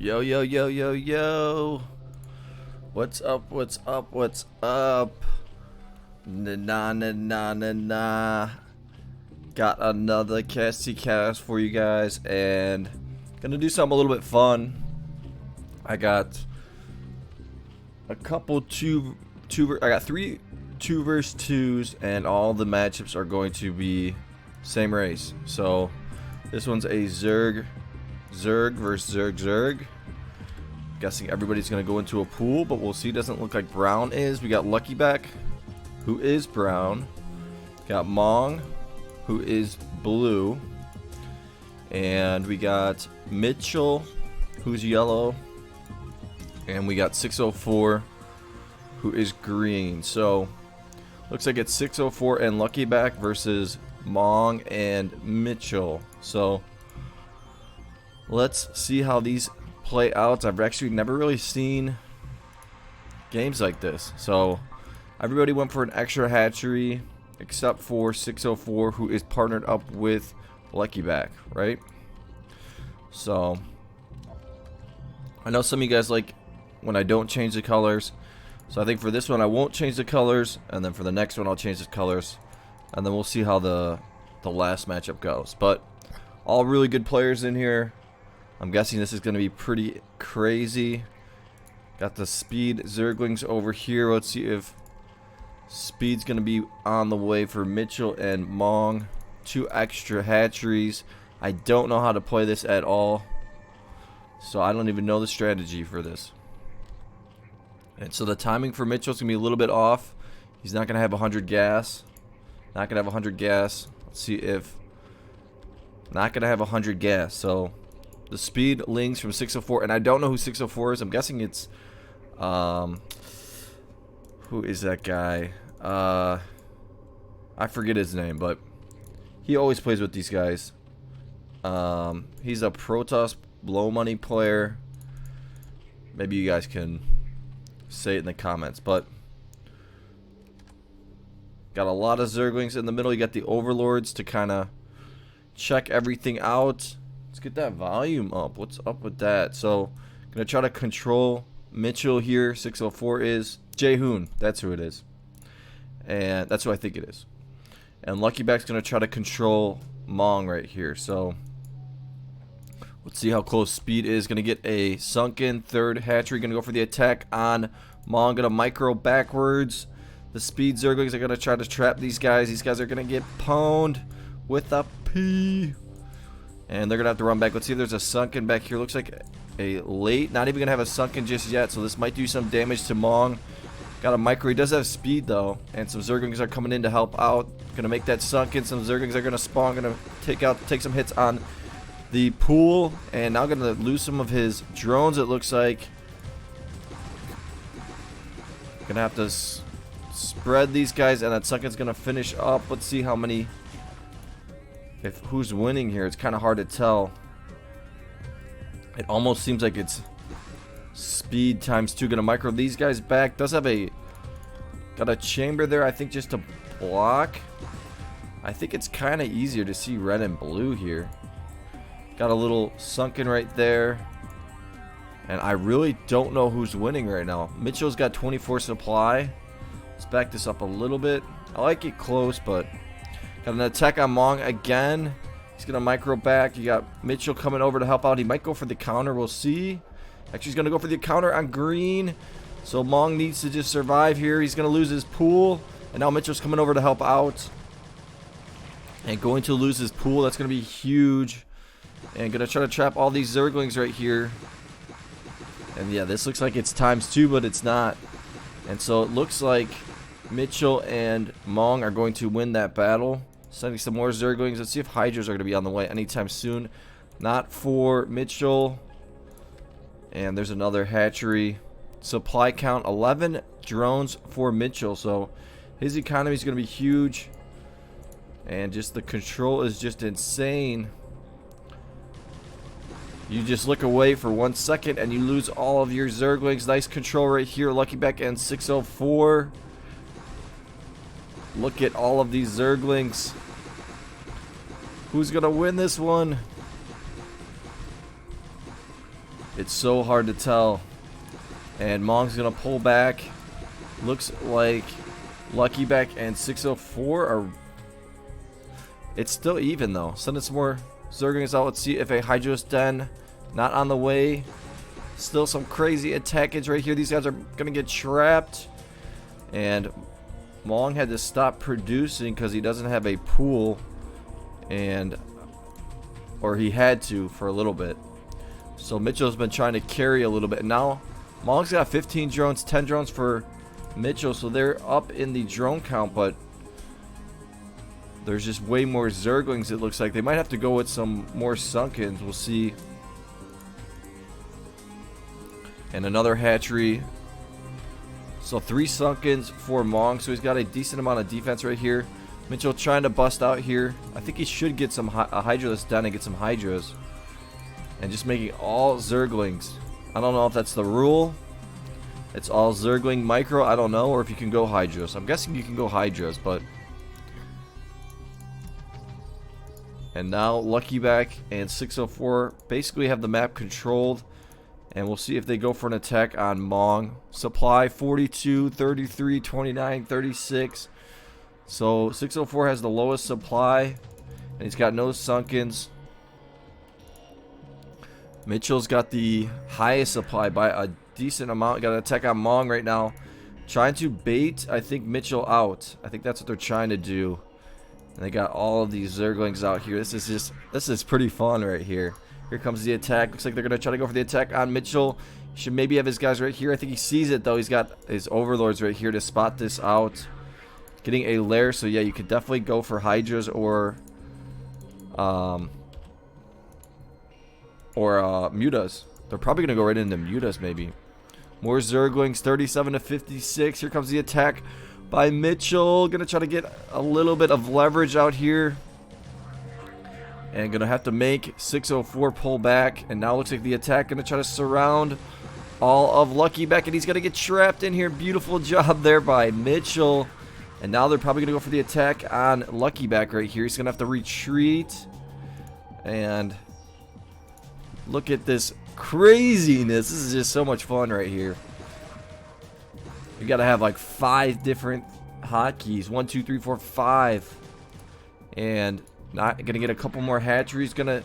Yo, yo, yo, yo, yo. What's up, what's up, what's up? Nah, nah, nah, nah, nah. Got another Casty cast for you guys, and gonna do something a little bit fun. I got a couple I got three 2 versus 2s, and all the matchups are going to be same race. So this one's a Zerg versus Zerg. Guessing everybody's gonna go into a pool, but we'll see. Doesn't look like Brown is. We got LuckyBack, who is brown. Got Mong, who is blue. And we got Minchul, who's yellow. And we got 604, who is green. So looks like it's 604 and LuckyBack versus Mong and Minchul. So let's see how these play out. I've actually never really seen games like this. So everybody went for an extra hatchery except for 604, who is partnered up with LuckyBack, right? So I know some of you guys like when I don't change the colors. So I think for this one I won't change the colors, and then for the next one I'll change the colors, and then we'll see how the last matchup goes. But all really good players in here. I'm guessing this is going to be pretty crazy. Got the speed Zerglings over here. Let's see if speed's going to be on the way for Minchul and Mong. 2 extra hatcheries. I don't know how to play this at all, so I don't even know the strategy for this. And so the timing for Mitchell's going to be a little bit off. He's not going to have 100 gas. Not going to have 100 gas. Let's see if... Not going to have 100 gas. So the speed links from 604. And I don't know who 604 is. I'm guessing it's... who is that guy? I forget his name, but he always plays with these guys. He's a Protoss blow money player. Maybe you guys can say it in the comments, but got a lot of Zerglings in the middle. You got the Overlords to kind of check everything out. Let's get that volume up. What's up with that? So gonna try to control Minchul here. 604 is Jaehoon. That's who it is, and that's who I think it is. And LuckyBack's gonna try to control Mong right here. So let's see how close speed is. Gonna get a sunken third hatchery. Gonna go for the attack on Mong. Gonna micro backwards. The speed Zerglings are gonna try to trap these guys. These guys are gonna get pwned with a P. And they're gonna have to run back. Let's see if there's a sunken back here. Looks like a late. Not even gonna have a sunken just yet. So this might do some damage to Mong. Got a micro. He does have speed though. And some Zerglings are coming in to help out. Gonna make that sunken. Some Zerglings are gonna spawn. Gonna take some hits on the pool, and now gonna lose some of his drones, it looks like. Gonna have to spread these guys, and that sunken's gonna finish up. Let's see how many, who's winning here. It's kind of hard to tell. It almost seems like it's speed times 2. Gonna micro these guys back. Does have got a chamber there, I think, just to block. I think it's kind of easier to see red and blue here. Got a little sunken right there. And I really don't know who's winning right now. Mitchell's got 24 supply. Let's back this up a little bit. I like it close, but got an attack on Mong again. He's going to micro back. You got Minchul coming over to help out. He might go for the counter. We'll see. Actually, he's going to go for the counter on green. So Mong needs to just survive here. He's going to lose his pool. And now Mitchell's coming over to help out. And going to lose his pool. That's going to be huge. And gonna try to trap all these Zerglings right here. And yeah, this looks like it's times 2, but it's not. And so it looks like Minchul and Mong are going to win that battle. Sending some more Zerglings. Let's see if Hydras are going to be on the way anytime soon. Not for Minchul. And there's another hatchery. Supply count 11 drones for Minchul. So his economy is going to be huge. And just the control is just insane. You just look away for 1 second and you lose all of your Zerglings. Nice control right here. LuckyBack and 604. Look at all of these Zerglings. Who's going to win this one? It's so hard to tell. And Mong's going to pull back. Looks like LuckyBack and 604 are... It's still even though. Sending some more Zerglings out. Let's see if a Hydros Den not on the way. Still some crazy attackage right here. These guys are going to get trapped. And Mong had to stop producing because he doesn't have a pool. Or he had to for a little bit. So Mitchell's been trying to carry a little bit. And now Mong's got 15 drones, 10 drones for Minchul. So they're up in the drone count, but there's just way more Zerglings, it looks like. They might have to go with some more Sunkens. We'll see. And another hatchery. So 3 Sunkens for Mong. So he's got a decent amount of defense right here. Minchul trying to bust out here. I think he should get some a Hydroless done and get some Hydras. And just making all Zerglings. I don't know if that's the rule. It's all Zergling micro. I don't know. Or if you can go Hydras. I'm guessing you can go Hydras, but... And now LuckyBack and 604 basically have the map controlled. And we'll see if they go for an attack on Mong. Supply 42, 33, 29, 36. So 604 has the lowest supply. And he's got no Sunkens. Mitchell's got the highest supply by a decent amount. Got an attack on Mong right now. Trying to bait, I think, Minchul out. I think that's what they're trying to do. And they got all of these Zerglings out here. This is pretty fun right here. Here comes the attack. Looks like they're going to try to go for the attack on Minchul. He should maybe have his guys right here. I think he sees it, though. He's got his overlords right here to spot this out. Getting a lair. So, yeah, you could definitely go for Hydras or Mutas. They're probably going to go right into Mutas, maybe. More Zerglings. 37 to 56. Here comes the attack by Minchul. Going to try to get a little bit of leverage out here. And going to have to make 604 pull back. And now looks like the attack going to try to surround all of LuckyBack. And he's going to get trapped in here. Beautiful job there by Minchul. And now they're probably going to go for the attack on LuckyBack right here. He's going to have to retreat. And look at this craziness. This is just so much fun right here. You got to have like 5 different hotkeys. 1, 2, 3, 4, 5. And... not gonna get a couple more hatcheries. Gonna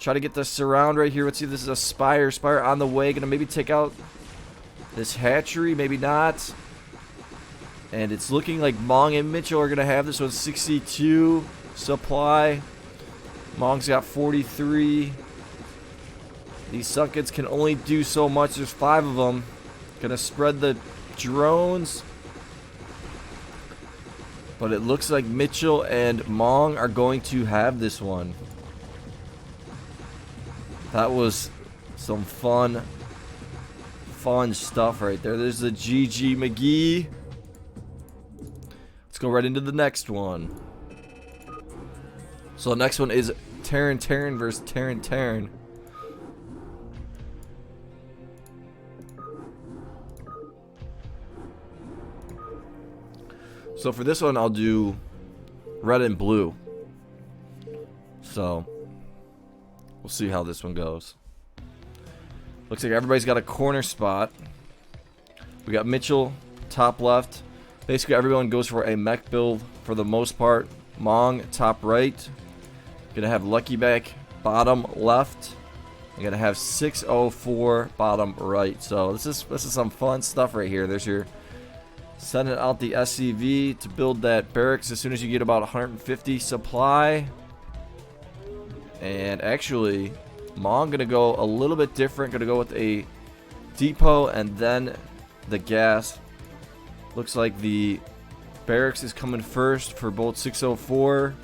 try to get the surround right here. Let's see. This is a Spire. Spire on the way. Gonna maybe take out this hatchery. Maybe not. And it's looking like Mong and Minchul are gonna have this one. 62 supply. Mong's got 43. These Sunkens can only do so much. There's 5 of them. Gonna spread the drones. But it looks like Minchul and Mong are going to have this one. That was some fun stuff right there. There's the GG McGee. Let's go right into the next one. So the next one is Terran versus Terran. So for this one, I'll do red and blue. So we'll see how this one goes. Looks like everybody's got a corner spot. We got Minchul top left. Basically, everyone goes for a mech build for the most part. Mong top right. Gonna have LuckyBack bottom left. I'm gonna have 604 bottom right. So this is some fun stuff right here. There's your sending out the SCV to build that barracks as soon as you get about 150 supply. And actually, Mong gonna go a little bit different. Gonna go with a depot and then the gas. Looks like the barracks is coming first for both 604,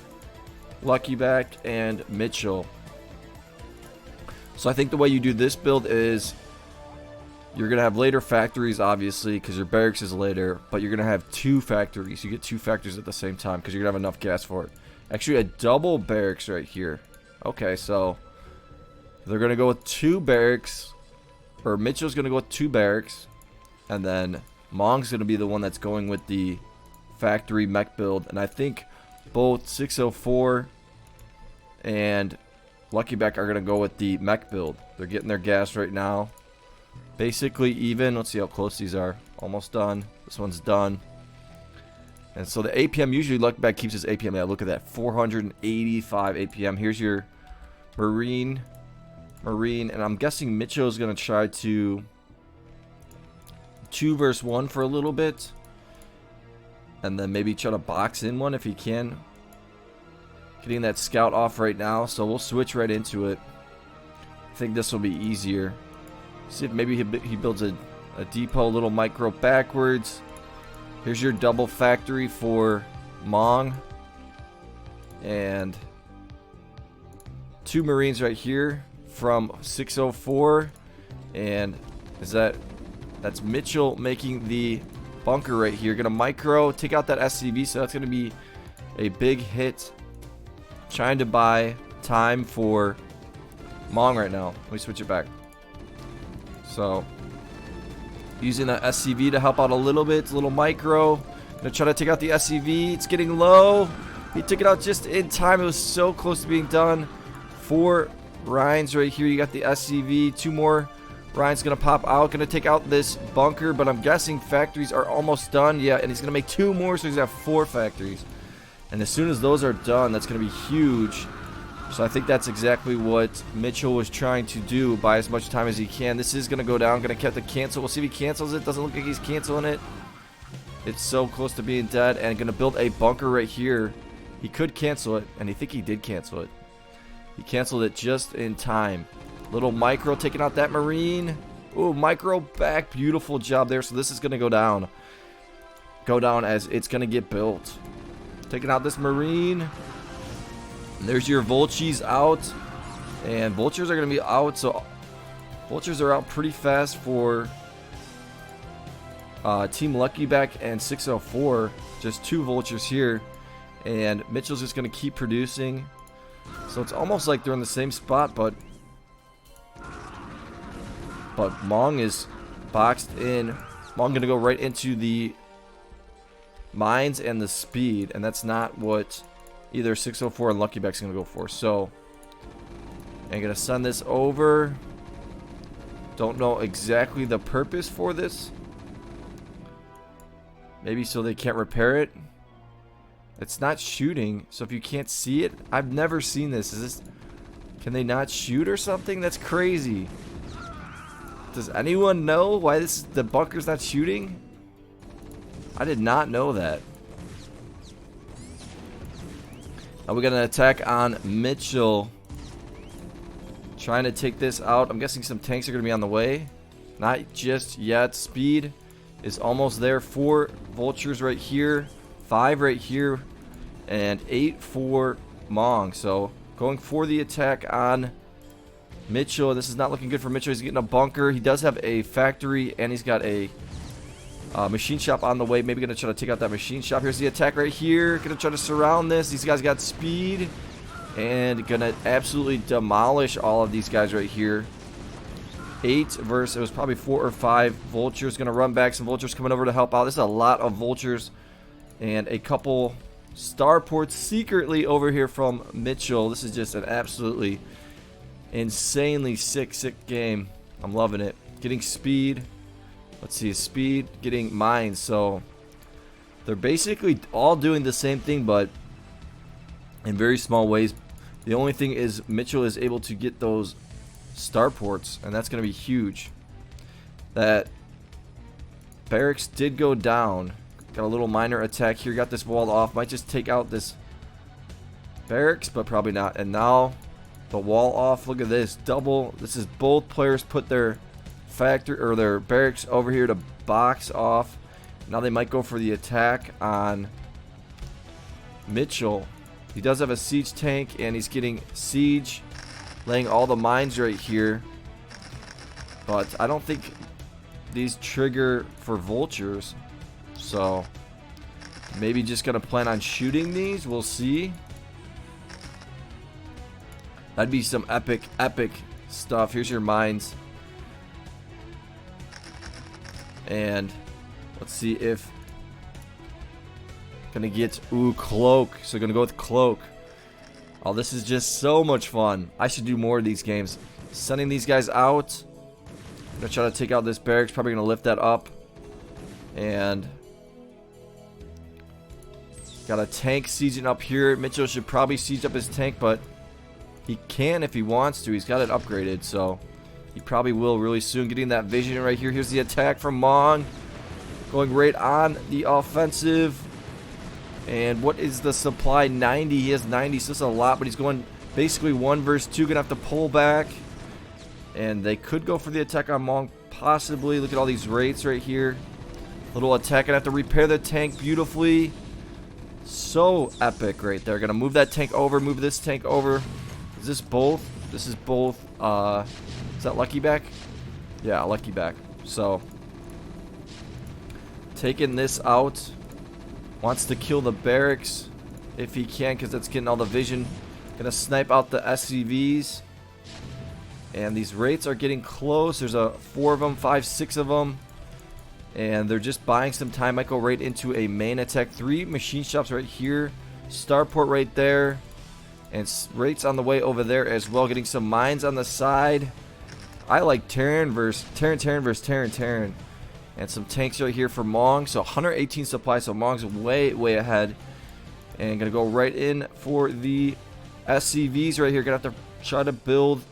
LuckyBack, and Minchul. So I think the way you do this build is you're going to have later factories, obviously, because your barracks is later. But you're going to have 2 factories. You get 2 factories at the same time because you're going to have enough gas for it. Actually, a double barracks right here. Okay, so they're going to go with 2 barracks. Or Mitchell's going to go with 2 barracks. And then Mong's going to be the one that's going with the factory mech build. And I think both 604 and LuckyBack are going to go with the mech build. They're getting their gas right now. Basically even. Let's see how close these are. Almost done. This one's done. And so the APM, usually LuckyBack keeps his APM. Yeah, look at that. 485 APM. Here's your Marine. And I'm guessing Minchul is going to try to 2 versus 1 for a little bit. And then maybe try to box in one if he can. Getting that scout off right now. So we'll switch right into it. I think this will be easier. See if maybe he builds a depot, a little micro backwards. Here's your double factory for Mong. And 2 Marines right here from 604. And that's Minchul making the bunker right here. Gonna micro, take out that SCV, so that's gonna be a big hit. Trying to buy time for Mong right now. Let me switch it back. So using that SCV to help out a little bit. It's a little micro. Gonna try to take out the SCV. It's getting low. He took it out just in time. It was so close to being done. 4 Rhines right here. You got the SCV. 2 more Ryan's gonna pop out, gonna take out this bunker, but I'm guessing factories are almost done. Yeah, and he's gonna make 2 more, so he's got 4 factories. And as soon as those are done, that's gonna be huge. So I think that's exactly what Minchul was trying to do, buy as much time as he can. This is gonna go down, gonna get the cancel. We'll see if he cancels it. Doesn't look like he's canceling it. It's so close to being dead, and gonna build a bunker right here. He could cancel it, and I think he did cancel it. He canceled it just in time. Little micro taking out that Marine. Ooh, micro back. Beautiful job there. So this is going to go down. Go down as it's going to get built. Taking out this Marine. And there's your Vultures out. And Vultures are going to be out. So Vultures are out pretty fast for Team LuckyBack and 604. Just 2 Vultures here. And Mitchell's just going to keep producing. So it's almost like they're in the same spot, but Mong is boxed in. Mong gonna go right into the mines and the speed, and that's not what either 604 and LuckyBack's gonna go for. So I'm gonna send this over. Don't know exactly the purpose for this. Maybe so they can't repair it. It's not shooting, so if you can't see it, I've never seen this. Is this? Can they not shoot or something? That's crazy. Does anyone know why the bunker's not shooting? I did not know that. Now we got an attack on Minchul. Trying to take this out. I'm guessing some tanks are going to be on the way. Not just yet. Speed is almost there. 4 Vultures right here. 5 right here. And 8 for Mong. So going for the attack on Minchul. This is not looking good for Minchul. He's getting a bunker. He does have a factory, and he's got a machine shop on the way. Maybe going to try to take out that machine shop. Here's the attack right here. Going to try to surround this. These guys got speed, and going to absolutely demolish all of these guys right here. 8 versus, it was probably 4 or 5 Vultures. Going to run back. Some Vultures coming over to help out. This is a lot of Vultures, and a couple starports secretly over here from Minchul. This is just an absolutely insanely sick game. I'm loving it. Getting speed. Let's see, speed. Getting mines. So they're basically all doing the same thing, but in very small ways. The only thing is Minchul is able to get those starports, and that's going to be huge. That barracks did go down. Got a little minor attack here. Got this wall off. Might just take out this barracks, but probably not. And now the wall off. Look at this. Double. This is both players put their factory or their barracks over here to box off. Now they might go for the attack on Minchul. He does have a siege tank, and he's getting siege, laying all the mines right here. But I don't think these trigger for Vultures. So maybe just gonna plan on shooting these. We'll see. That'd be some epic stuff. Here's your mines. And let's see if gonna get cloak. So gonna go with cloak. Oh, this is just so much fun. I should do more of these games. Sending these guys out. I'm gonna try to take out this barracks. Probably gonna lift that up. And got a tank sieging up here. Minchul should probably siege up his tank, but he can if he wants to. He's got it upgraded, so he probably will really soon. Getting that vision right here. Here's the attack from Mong. Going right on the offensive. And what is the supply? 90. He has 90, so that's a lot, but he's going basically 1 versus 2. Gonna have to pull back. And they could go for the attack on Mong, possibly. Look at all these rates right here. Little attack. Gonna have to repair the tank beautifully. So epic right there. Gonna move that tank over. Move this tank over. Is this both? This is both. Is that LuckyBack? Yeah, LuckyBack. So taking this out. Wants to kill the barracks if he can, because that's getting all the vision. Gonna snipe out the SCVs. And these rates are getting close. There's 4 of them, 5, 6 of them. And they're just buying some time. Might go right into a main attack. 3 machine shops right here. Starport right there. And rates on the way over there as well. Getting some mines on the side. I like Terran versus Terran. And some tanks right here for Mong. So 118 supply. So Mong's way ahead. And gonna go right in for the SCVs right here. Gonna have to try to build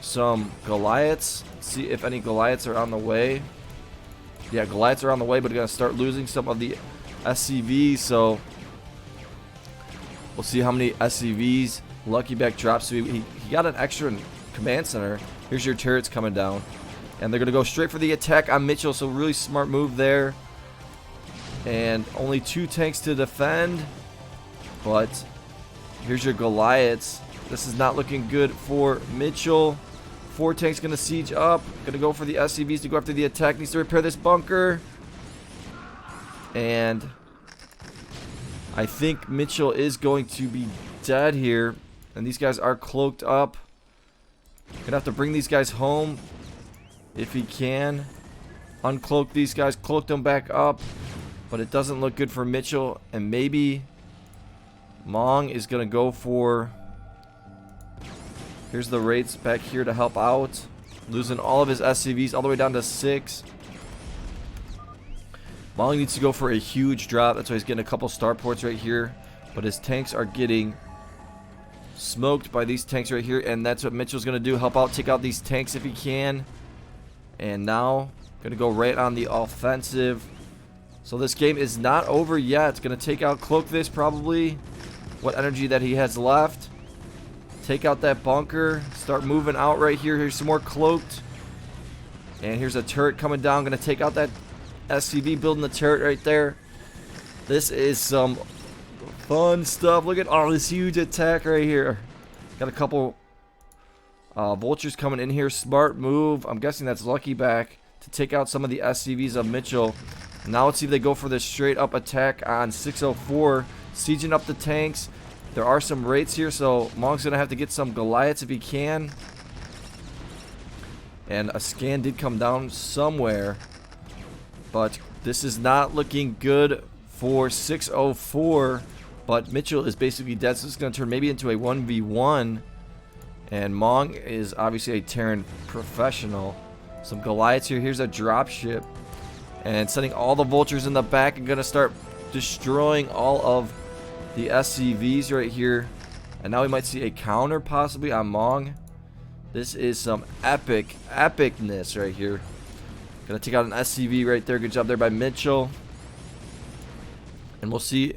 some Goliaths. See if any Goliaths are on the way. Yeah, Goliaths are on the way, but gonna start losing some of the SCVs. So we'll see how many SCVs LuckyBack drops. So he got an extra in command center. Here's your turrets coming down. And they're gonna go straight for the attack on Minchul. So really smart move there. And only 2 tanks to defend. But here's your Goliaths. This is not looking good for Minchul. 4 tanks gonna siege up. Gonna go for the SCVs to go after the attack. Needs to repair this bunker. And I think Minchul is going to be dead here. And these guys are cloaked up. Gonna have to bring these guys home if he can. Uncloak these guys. Cloak them back up. But it doesn't look good for Minchul. And maybe Mong is gonna go for... Here's the rates back here to help out. Losing all of his SCVs all the way down to 6. Mong needs to go for a huge drop. That's why he's getting a couple starports right here. But his tanks are getting smoked by these tanks right here. And that's what Mitchell's going to do. Help out, take out these tanks if he can. And now, going to go right on the offensive. So this game is not over yet. It's going to take out, cloak this probably. What energy that he has left. Take out that bunker. Start moving out right here. Here's some more cloaked. And here's a turret coming down. Gonna take out that SCV, building the turret right there. This is some fun stuff. Look at all this huge attack right here. Got a couple vultures coming in here. Smart move. I'm guessing that's LuckyBack to take out some of the SCVs of Minchul. Now let's see if they go for this straight up attack on 604. Sieging up the tanks. There are some rates here, so Mong's going to have to get some Goliaths if he can. And a scan did come down somewhere. But this is not looking good for 604. But Minchul is basically dead, so it's going to turn maybe into a 1v1. And Mong is obviously a Terran professional. Some Goliaths here. Here's a dropship. And sending all the vultures in the back and going to start destroying all of the SCVs right here. And now we might see a counter possibly on Mong. This is some epicness right here. Gonna take out an SCV right there. Good job there by Minchul. And we'll see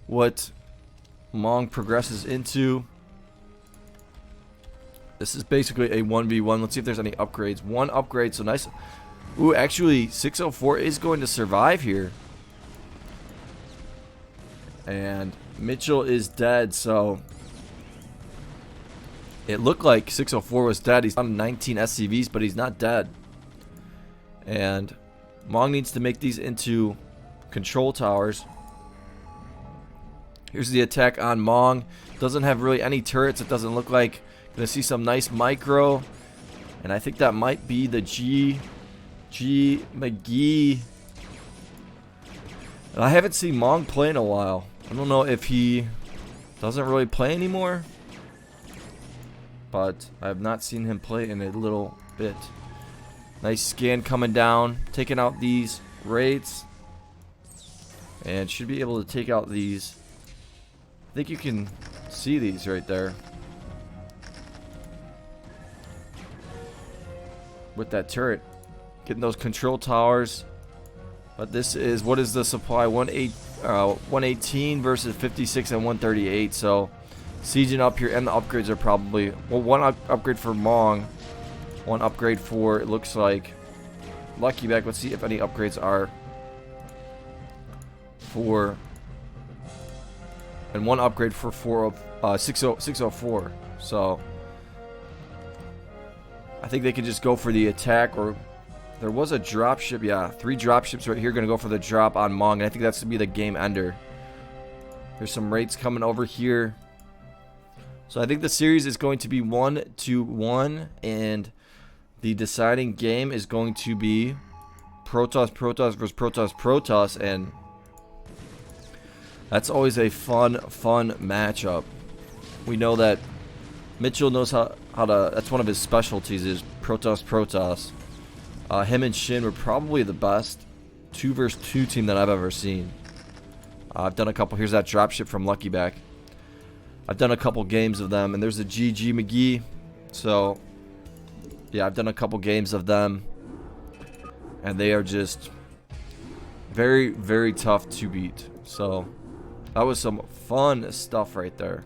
what Mong progresses into. This is basically a 1v1. Let's see if there's any upgrades. 1 upgrade, so nice. Ooh, actually 604 is going to survive here. And Minchul is dead, so it looked like 604 was dead. He's on 19 SCVs, but he's not dead. And Mong needs to make these into control towers. Here's the attack on Mong. Doesn't have really any turrets, it doesn't look like. Gonna see some nice micro. And I think that might be the G McGee. I haven't seen Mong play in a while. I don't know if he doesn't really play anymore. but I have not seen him play in a little bit. Nice scan coming down, taking out these raids, and should be able to take out these. I think you can see these right there with that turret, getting those control towers. But this is, what is the supply? 118 versus 56 and 138. So sieging up here, and the upgrades are probably, well, one upgrade for Mong, one upgrade for, it looks like, LuckyBack. Let's see if any upgrades are for, and one upgrade for 604. So I think they could just go for the attack, or there was a drop ship. Yeah, 3 drop ships right here going to go for the drop on Mong, and I think that's going to be the game ender. There's some rates coming over here. So I think the series is going to be 1-1, and the deciding game is going to be Protoss versus Protoss, and that's always a fun matchup. We know that Minchul knows how to, that's one of his specialties, is Protoss. Him and Shin were probably the best 2 versus 2 team that I've ever seen. I've done a couple. Here's that dropship from LuckyBack. I've done a couple games of them, and there's a GG McGee. So yeah, I've done a couple games of them, and they are just very tough to beat. So that was some fun stuff right there.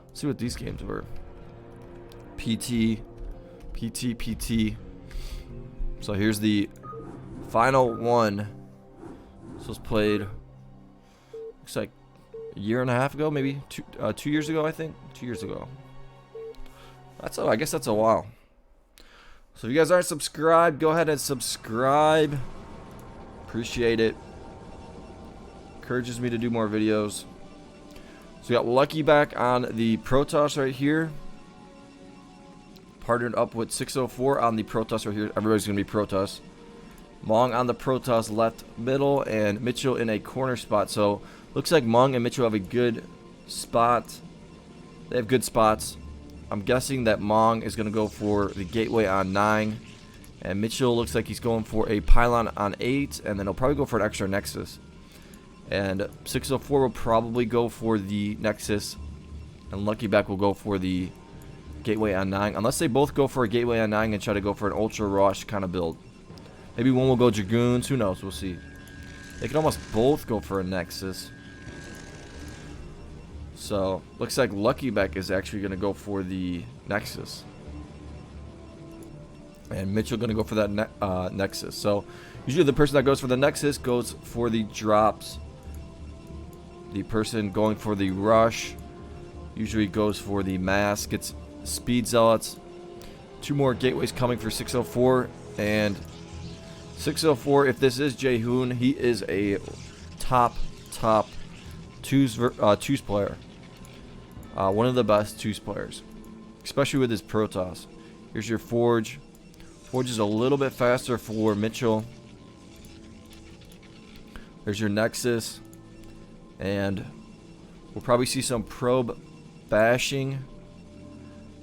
Let's see what these games were. PT. So here's the final one. This was played, looks like a year and a half ago, maybe 2 years ago, I think. 2 years ago. I guess that's a while. So if you guys aren't subscribed, go ahead and subscribe. Appreciate it. Encourages me to do more videos. So we got LuckyBack on the Protoss right here. Partnered up with 604 on the Protoss right here. Everybody's going to be Protoss. Mong on the Protoss left middle, and Minchul in a corner spot. So looks like Mong and Minchul have a good spot. They have good spots. I'm guessing that Mong is going to go for the gateway on 9. And Minchul looks like he's going for a pylon on 8. And then he'll probably go for an extra nexus. And 604 will probably go for the nexus. And LuckyBack will go for the gateway on 9. Unless they both go for a gateway on 9 and try to go for an ultra rush kind of build. Maybe one will go Dragoons. Who knows? We'll see. They can almost both go for a nexus. So, looks like LuckyBack is actually going to go for the nexus. And Minchul going to go for that nexus. So, usually the person that goes for the nexus goes for the drops. The person going for the rush usually goes for the mass. Gets speed zealots. 2 more gateways coming for 604. And 604, if this is Jaehoon, he is a top twos player. One of the best twos players, especially with his Protoss. Here's your Forge. Forge is a little bit faster for Minchul. There's your Nexus. And we'll probably see some probe bashing.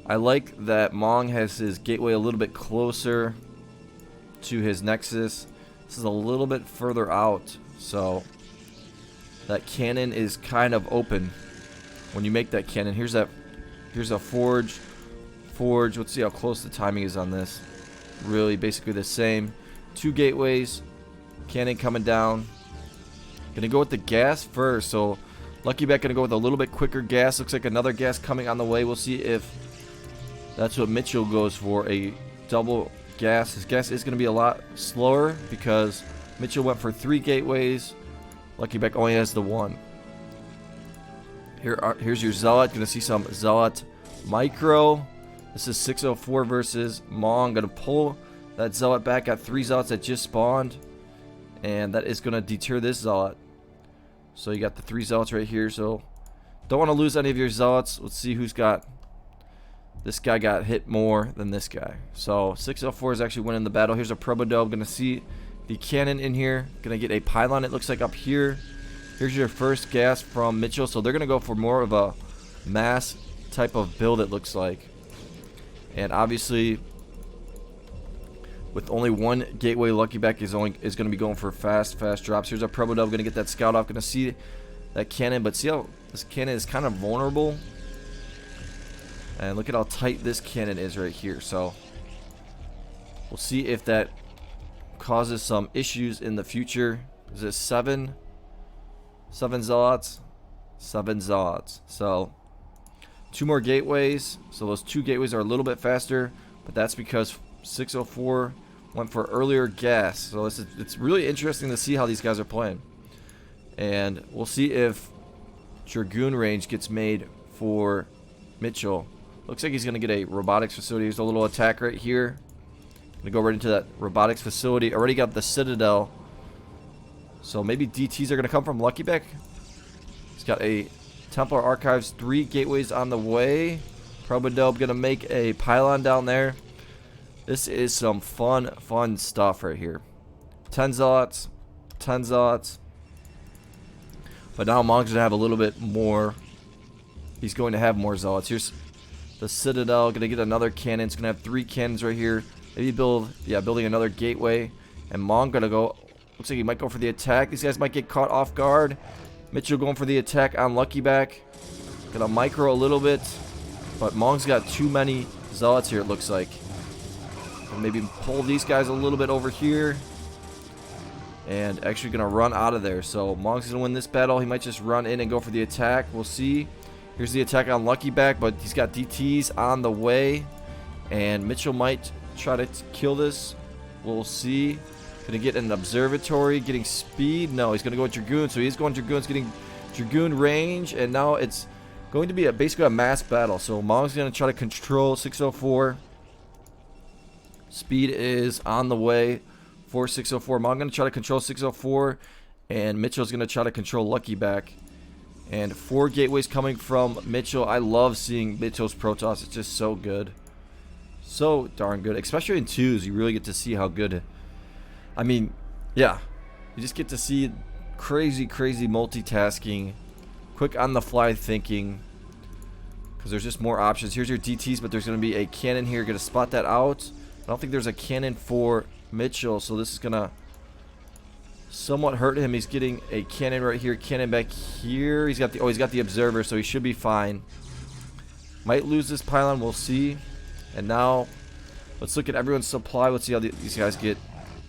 I like that Mong has his gateway a little bit closer to his Nexus. This is a little bit further out, so that cannon is kind of open when you make that cannon. Here's a Forge. Let's see how close the timing is on this. Really basically the same. 2 gateways, cannon coming down. Gonna go with the gas first, so LuckyBack gonna go with a little bit quicker gas. Looks like another gas coming on the way. We'll see if that's what Minchul goes for, a double gas. His gas is gonna be a lot slower because Minchul went for 3 gateways. LuckyBack only has the 1. Here's your Zealot. Gonna see some Zealot micro. This is 604 versus Mong. Gonna pull that Zealot back. Got 3 Zealots that just spawned, and that is gonna deter this Zealot. So you got the 3 Zealots right here. So don't want to lose any of your Zealots. Let's see who's got. This guy got hit more than this guy. So 604 is actually winning the battle. Here's a Probodome. Gonna see the cannon in here. Gonna get a pylon, it looks like, up here. Here's your first gas from Minchul. So they're gonna go for more of a mass type of build, it looks like. And obviously, with only one gateway, LuckyBack is going to be going for fast drops. Here's our Probo Dub, going to get that scout off. Going to see that cannon, but see how this cannon is kind of vulnerable. And look at how tight this cannon is right here. So we'll see if that causes some issues in the future. Is it 7 zealots? 7 zealots. So 2 more gateways. So those 2 gateways are a little bit faster, but that's because 604 went for earlier gas. So it's really interesting to see how these guys are playing. And we'll see if Dragoon range gets made for Minchul. Looks like he's going to get a robotics facility. There's a little attack right here. Going to go right into that robotics facility. Already got the Citadel. So maybe DTs are going to come from LuckyBack. He's got a Templar Archives, 3 gateways on the way. Probodope going to make a pylon down there. This is some fun stuff right here. 10 zealots. 10 zealots. But now Mong's going to have a little bit more. He's going to have more zealots. Here's the Citadel. Going to get another cannon. It's going to have 3 cannons right here. Maybe building another gateway. And Mong going to go. Looks like he might go for the attack. These guys might get caught off guard. Minchul going for the attack on LuckyBack. Going to micro a little bit. But Mong's got too many zealots here, it looks like. And maybe pull these guys a little bit over here. And actually going to run out of there. So Mong's going to win this battle. He might just run in and go for the attack. We'll see. Here's the attack on LuckyBack, but he's got DTs on the way. And Minchul might try to kill this. We'll see. Going to get an observatory, getting speed. No, he's going to go with Dragoon. So he's going Dragoons, getting Dragoon range. And now it's going to be basically a mass battle. So Mong's going to try to control 604. Speed is on the way for 604. Mong going to try to control 604. And Minchul's going to try to control LuckyBack. And 4 gateways coming from Minchul. I love seeing Minchul's Protoss. It's just so good. So darn good. Especially in 2s, you really get to see how good. I mean, yeah. You just get to see crazy multitasking. Quick on the fly thinking. Because there's just more options. Here's your DTs, but there's going to be a cannon here. Going to spot that out. I don't think there's a cannon for Minchul, so this is going to somewhat hurt him. He's getting a cannon right here, cannon back here. He's got the observer, so he should be fine. Might lose this pylon, we'll see. And now let's look at everyone's supply. Let's see how these guys get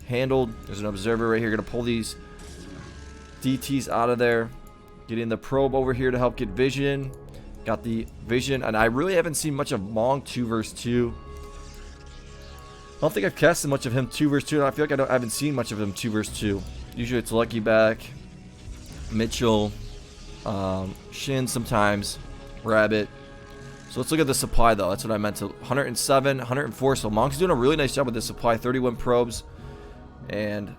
handled. There's an observer right here, gonna pull these DTs out of there. Getting the probe over here to help get vision. Got the vision, and I really haven't seen much of Mong 2 vs 2. I don't think I've casted much of him 2 vs 2. And I feel like I haven't seen much of him 2 vs 2. Usually it's LuckyBack, Minchul, Shin sometimes, Rabbit. So let's look at the supply though. That's what I meant to. 107, 104. So Mong's doing a really nice job with this supply. 31 probes. And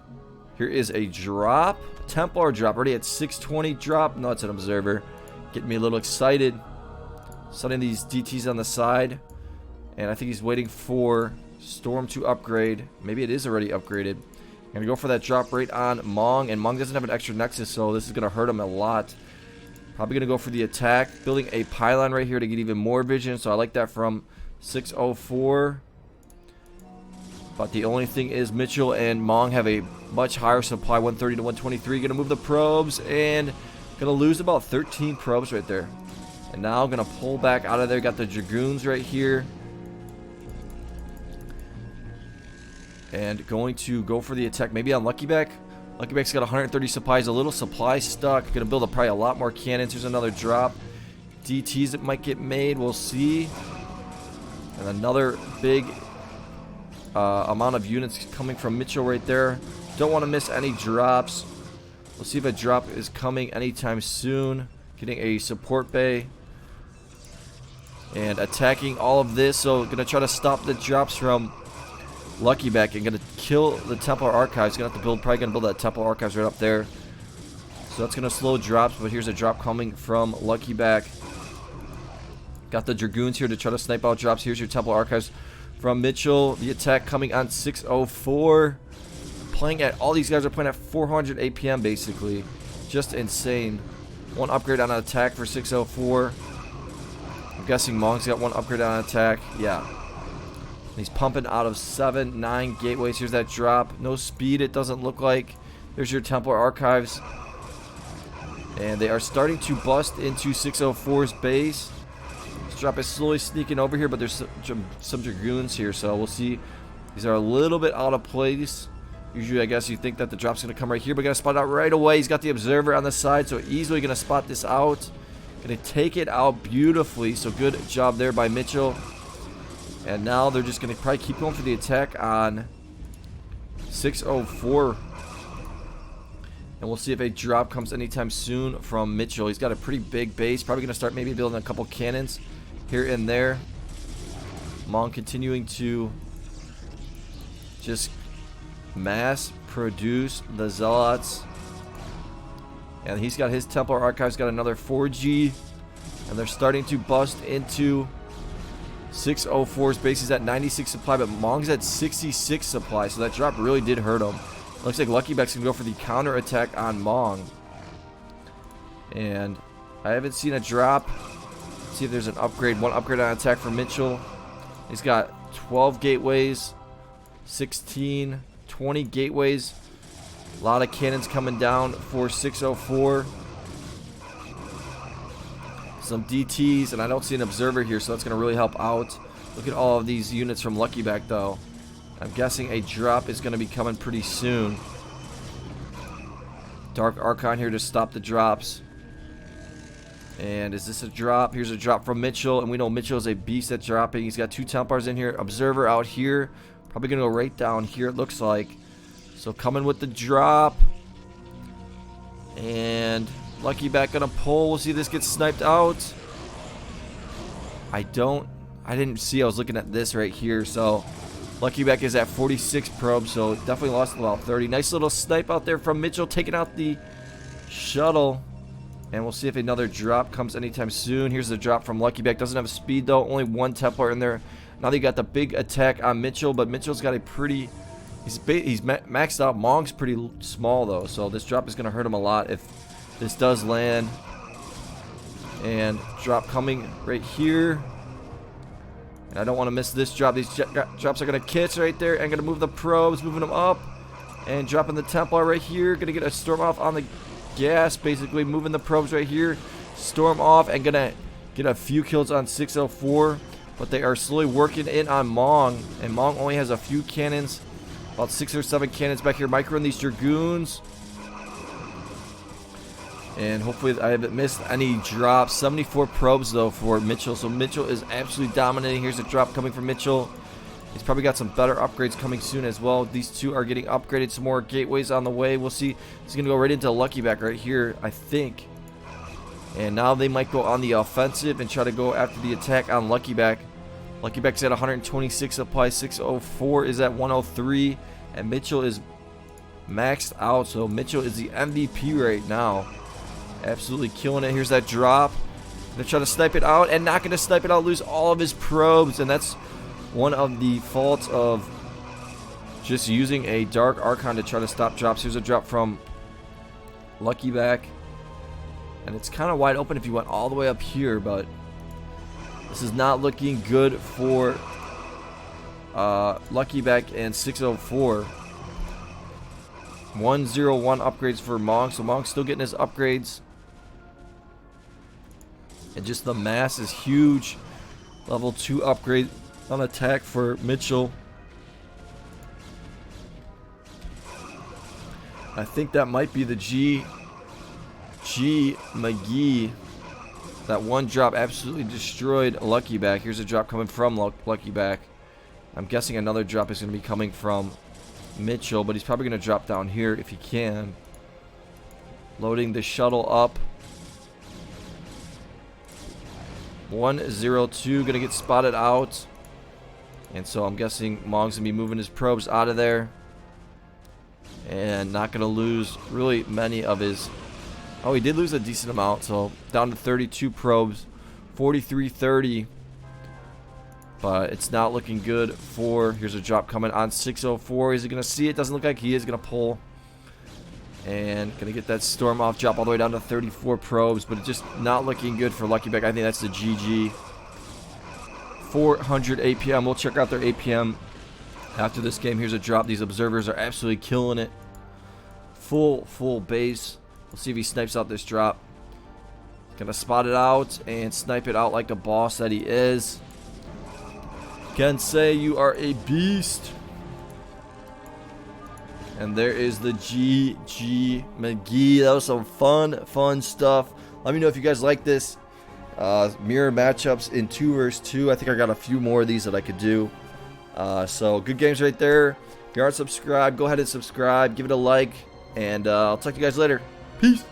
here is a drop. Templar drop. Already at 620 drop. No, it's an observer. Getting me a little excited. Setting these DTs on the side. And I think he's waiting for Storm to upgrade. Maybe it is already upgraded. I'm going to go for that drop rate on Mong. And Mong doesn't have an extra nexus, so this is going to hurt him a lot. Probably going to go for the attack. Building a pylon right here to get even more vision. So I like that from 604. But the only thing is Minchul and Mong have a much higher supply. 130 to 123. Going to move the probes. And going to lose about 13 probes right there. And now going to pull back out of there. Got the Dragoons right here. And going to go for the attack. Maybe on LuckyBack. LuckyBack's got 130 supplies. A little supply stuck. Going to build probably a lot more cannons. Here's another drop. DTs that might get made. We'll see. And another big amount of units coming from Minchul right there. Don't want to miss any drops. We'll see if a drop is coming anytime soon. Getting a support bay. And attacking all of this. So going to try to stop the drops from LuckyBack and gonna kill the Templar Archives. Gonna have to probably gonna build that Templar Archives right up there. So that's gonna slow drops, but here's a drop coming from LuckyBack. Got the Dragoons here to try to snipe out drops. Here's your Templar Archives from Minchul. The attack coming on 604. Playing at, all these guys are playing at 400 APM basically. Just insane. One upgrade on an attack for 604. I'm guessing Mong's got one upgrade on attack. Yeah. He's pumping out of 7, 9 gateways. Here's that drop. No speed, it doesn't look like. There's your Templar Archives. And they are starting to bust into 604's base. This drop is slowly sneaking over here, but there's some Dragoons here, so we'll see. These are a little bit out of place. Usually, I guess you think that the drop's going to come right here, but going to spot it out right away. He's got the Observer on the side, so easily going to spot this out. Going to take it out beautifully, so good job there by Minchul. And now they're just going to probably keep going for the attack on 604. And we'll see if a drop comes anytime soon from Minchul. He's got a pretty big base. Probably going to start maybe building a couple cannons here and there. Mong continuing to just mass produce the Zealots. And he's got his Templar Archives, got another 4G. And they're starting to bust into 604's base. Is at 96 supply, but Mong's at 66 supply. So that drop really did hurt him. Looks like LuckyBack's gonna go for the counter attack on Mong. And I haven't seen a drop. Let's see if there's an upgrade. One upgrade on attack for Minchul. He's got 12 gateways, 16, 20 gateways. A lot of cannons coming down for 604. Some DTs, and I don't see an observer here, so that's going to really help out. Look at all of these units from LuckyBack, though. I'm guessing a drop is going to be coming pretty soon. Dark Archon here to stop the drops. And is this a drop? Here's a drop from Minchul, and we know Minchul is a beast at dropping. He's got 2 Templars in here. Observer out here. Probably going to go right down here, it looks like. So coming with the drop. And LuckyBack gonna pull. We'll see if this gets sniped out. I didn't see. I was looking at this right here. So LuckyBack is at 46 probes. So definitely lost about 30. Nice little snipe out there from Minchul, taking out the shuttle. And we'll see if another drop comes anytime soon. Here's the drop from LuckyBack. Doesn't have speed though. Only 1 Templar in there. Now they got the big attack on Minchul, but Minchul's got a pretty... He's maxed out. Mong's pretty small though, so this drop is going to hurt him a lot if this does land. And drop coming right here. And I don't want to miss this drop. These drops are going to catch right there. And going to move the probes, moving them up. And dropping the Templar right here. Going to get a storm off on the gas, basically. Moving the probes right here. Storm off and going to get a few kills on 604. But they are slowly working in on Mong. And Mong only has a few cannons. About 6 or 7 cannons back here. Microing these Dragoons. And hopefully I haven't missed any drops. 74 probes though for Minchul. So Minchul is absolutely dominating. Here's a drop coming from Minchul. He's probably got some better upgrades coming soon as well. These 2 are getting upgraded. Some more gateways on the way. We'll see. He's going to go right into LuckyBack right here, I think. And now they might go on the offensive and try to go after the attack on LuckyBack. LuckyBack's at 126 supply. 604 is at 103. And Minchul is maxed out. So Minchul is the MVP right now. Absolutely killing it. Here's that drop. Gonna try to snipe it out. And not gonna snipe it out. Lose all of his probes. And that's one of the faults of just using a Dark Archon to try to stop drops. Here's a drop from LuckyBack. And it's kind of wide open if you went all the way up here. But this is not looking good for LuckyBack and 604. 101 upgrades for Mong. So Mong's still getting his upgrades. And just the mass is huge. Level 2 upgrade on attack for Minchul. I think that might be the G McGee. That one drop absolutely destroyed LuckyBack. Here's a drop coming from LuckyBack. I'm guessing another drop is going to be coming from Minchul, but he's probably going to drop down here if he can. Loading the shuttle up. 102 going to get spotted out. And so I'm guessing Mong's going to be moving his probes out of there. And not going to lose really many of his... Oh, he did lose a decent amount. So down to 32 probes. 4330. But it's not looking good for... Here's a drop coming on 604. Is he going to see it? Doesn't look like he is going to pull. And going to get that storm off, drop all the way down to 34 probes. But it's just not looking good for LuckyBack. I think that's the GG 400 APM. We'll check out their APM after this game. Here's a drop. These observers are absolutely killing it. Full base. We'll see if he snipes out this drop. Gonna spot it out and snipe it out like a boss that he is. Can say you are a beast. And there is the GG McGee. That was some fun stuff. Let me know if you guys like this. Mirror matchups in 2 vs 2. I think I got a few more of these that I could do. So good games right there. If you aren't subscribed, go ahead and subscribe. Give it a like. And I'll talk to you guys later. Peace.